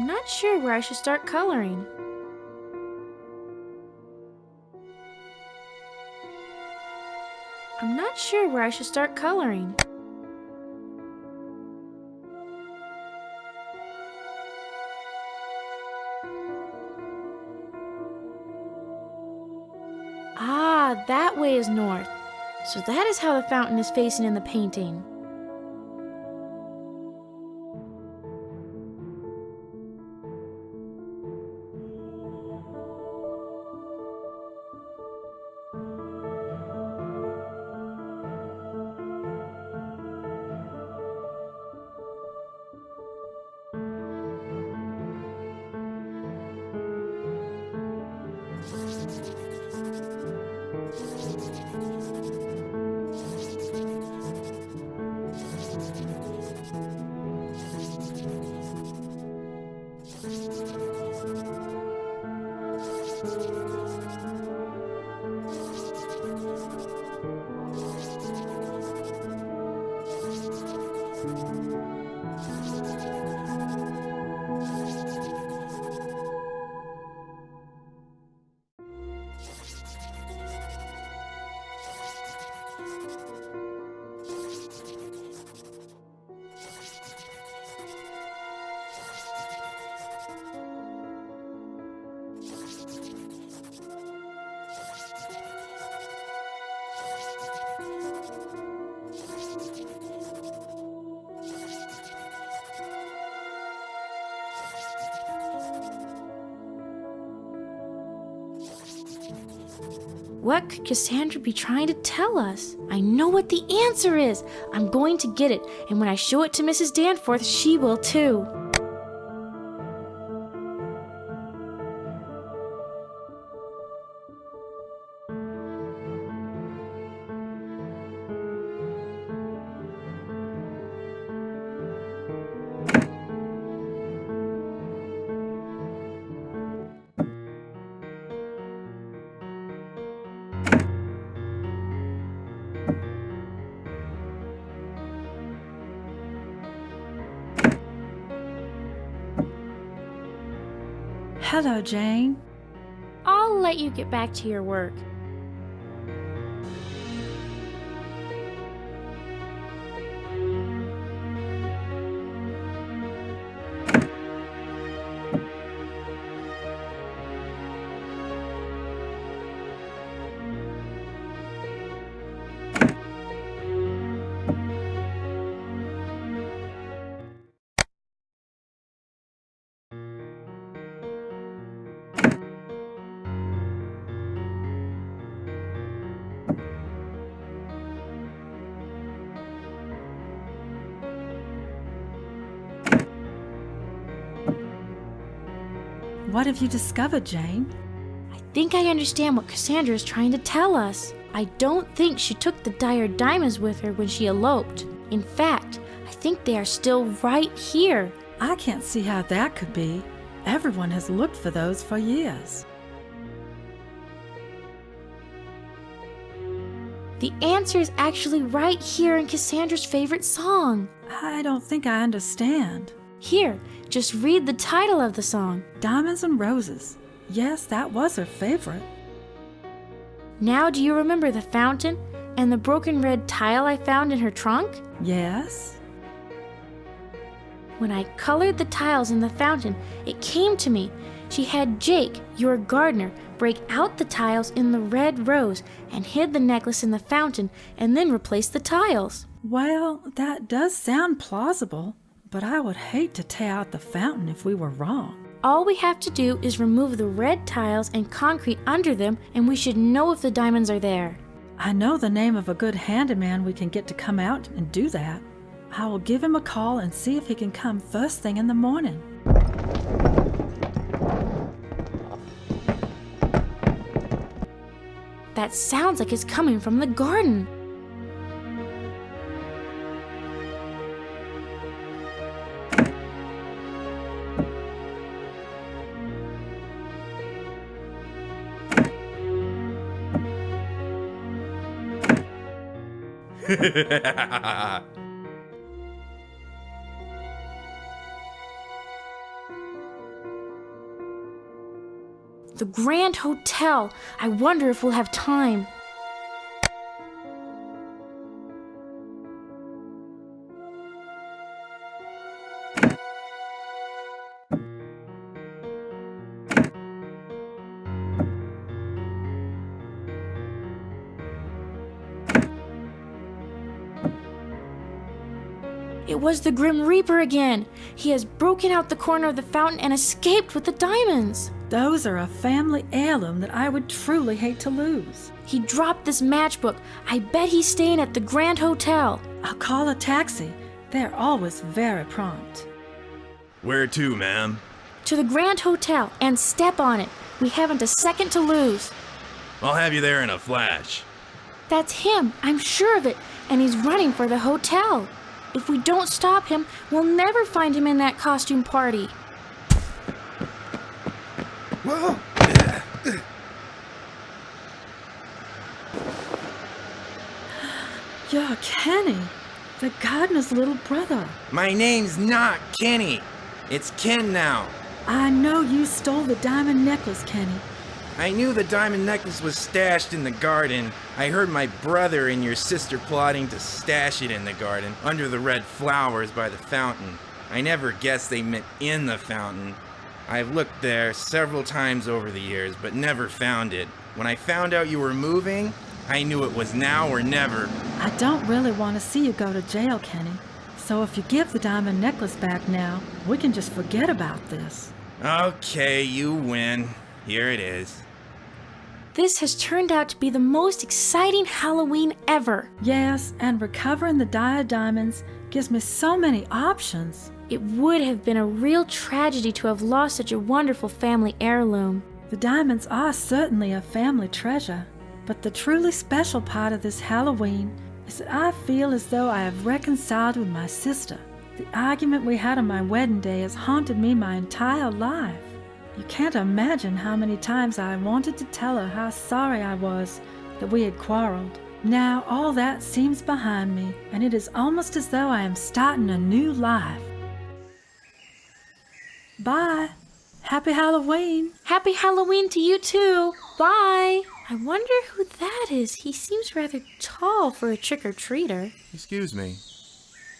not sure where I should start coloring. I'm not sure where I should start coloring. Ah, that way is north. So that is how the fountain is facing in the painting. What could Cassandra be trying to tell us? I know what the answer is. I'm going to get it, and when I show it to Mrs. Danforth, she will too. Hello, Jane. I'll let you get back to your work. What have you discovered, Jane? I think I understand what Cassandra is trying to tell us. I don't think she took the Dyer diamonds with her when she eloped. In fact, I think they are still right here. I can't see how that could be. Everyone has looked for those for years. The answer is actually right here in Cassandra's favorite song. I don't think I understand. Here, just read the title of the song. Diamonds and Roses. Yes, that was her favorite. Now do you remember the fountain and the broken red tile I found in her trunk? Yes. When I colored the tiles in the fountain, it came to me. She had Jake, your gardener, break out the tiles in the red rose and hid the necklace in the fountain and then replace the tiles. Well, that does sound plausible, but I would hate to tear out the fountain if we were wrong. All we have to do is remove the red tiles and concrete under them, and we should know if the diamonds are there. I know the name of a good handyman we can get to come out and do that. I will give him a call and see if he can come first thing in the morning. That sounds like it's coming from the garden. The Grand Hotel. I wonder if we'll have time. It was the Grim Reaper again. He has broken out the corner of the fountain and escaped with the diamonds. Those are a family heirloom that I would truly hate to lose. He dropped this matchbook. I bet he's staying at the Grand Hotel. I'll call a taxi. They're always very prompt. Where to, ma'am? To the Grand Hotel, and step on it. We haven't a second to lose. I'll have you there in a flash. That's him, I'm sure of it, and he's running for the hotel. If we don't stop him, we'll never find him in that costume party. Whoa! You're Kenny, the gardener's little brother. My name's not Kenny. It's Ken now. I know you stole the diamond necklace, Kenny. I knew the diamond necklace was stashed in the garden. I heard my brother and your sister plotting to stash it in the garden, under the red flowers by the fountain. I never guessed they meant in the fountain. I've looked there several times over the years, but never found it. When I found out you were moving, I knew it was now or never. I don't really want to see you go to jail, Kenny. So if you give the diamond necklace back now, we can just forget about this. Okay, you win. Here it is. This has turned out to be the most exciting Halloween ever. Yes, and recovering the diamonds gives me so many options. It would have been a real tragedy to have lost such a wonderful family heirloom. The diamonds are certainly a family treasure, but the truly special part of this Halloween is that I feel as though I have reconciled with my sister. The argument we had on my wedding day has haunted me my entire life. You can't imagine how many times I wanted to tell her how sorry I was that we had quarreled. Now all that seems behind me, and it is almost as though I am starting a new life. Bye. Happy Halloween. Happy Halloween to you too. Bye. I wonder who that is. He seems rather tall for a trick-or-treater. Excuse me.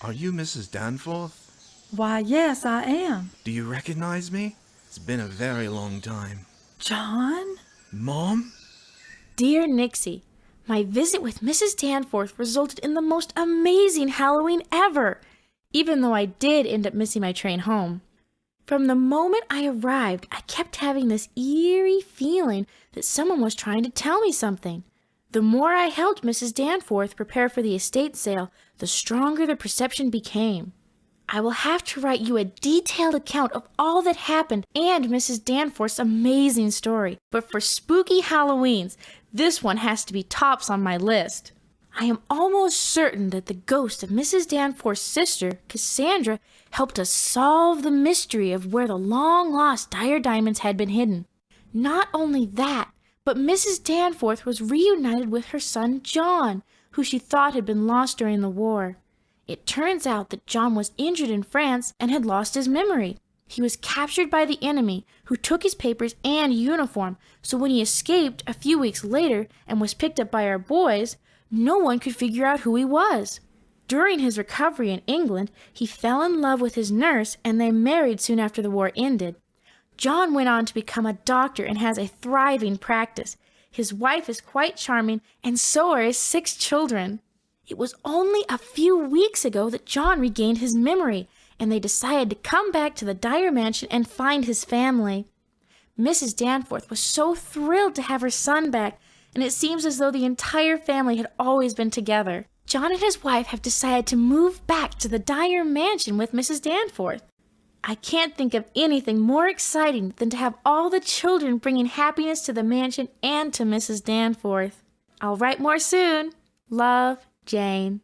Are you Mrs. Danforth? Why, yes, I am. Do you recognize me? It's been a very long time. John? Mom? Dear Nixie, my visit with Mrs. Danforth resulted in the most amazing Halloween ever, even though I did end up missing my train home. From the moment I arrived, I kept having this eerie feeling that someone was trying to tell me something. The more I helped Mrs. Danforth prepare for the estate sale, the stronger the perception became. I will have to write you a detailed account of all that happened and Mrs. Danforth's amazing story. But for spooky Halloweens, this one has to be tops on my list. I am almost certain that the ghost of Mrs. Danforth's sister, Cassandra, helped us solve the mystery of where the long-lost dire diamonds had been hidden. Not only that, but Mrs. Danforth was reunited with her son John, who she thought had been lost during the war. It turns out that John was injured in France and had lost his memory. He was captured by the enemy, who took his papers and uniform, so when he escaped a few weeks later and was picked up by our boys, no one could figure out who he was. During his recovery in England, he fell in love with his nurse and they married soon after the war ended. John went on to become a doctor and has a thriving practice. His wife is quite charming, and so are his 6 children. It was only a few weeks ago that John regained his memory, and they decided to come back to the Dyer mansion and find his family. Mrs. Danforth was so thrilled to have her son back, and it seems as though the entire family had always been together. John and his wife have decided to move back to the Dyer mansion with Mrs. Danforth. I can't think of anything more exciting than to have all the children bringing happiness to the mansion and to Mrs. Danforth. I'll write more soon. Love, Jane.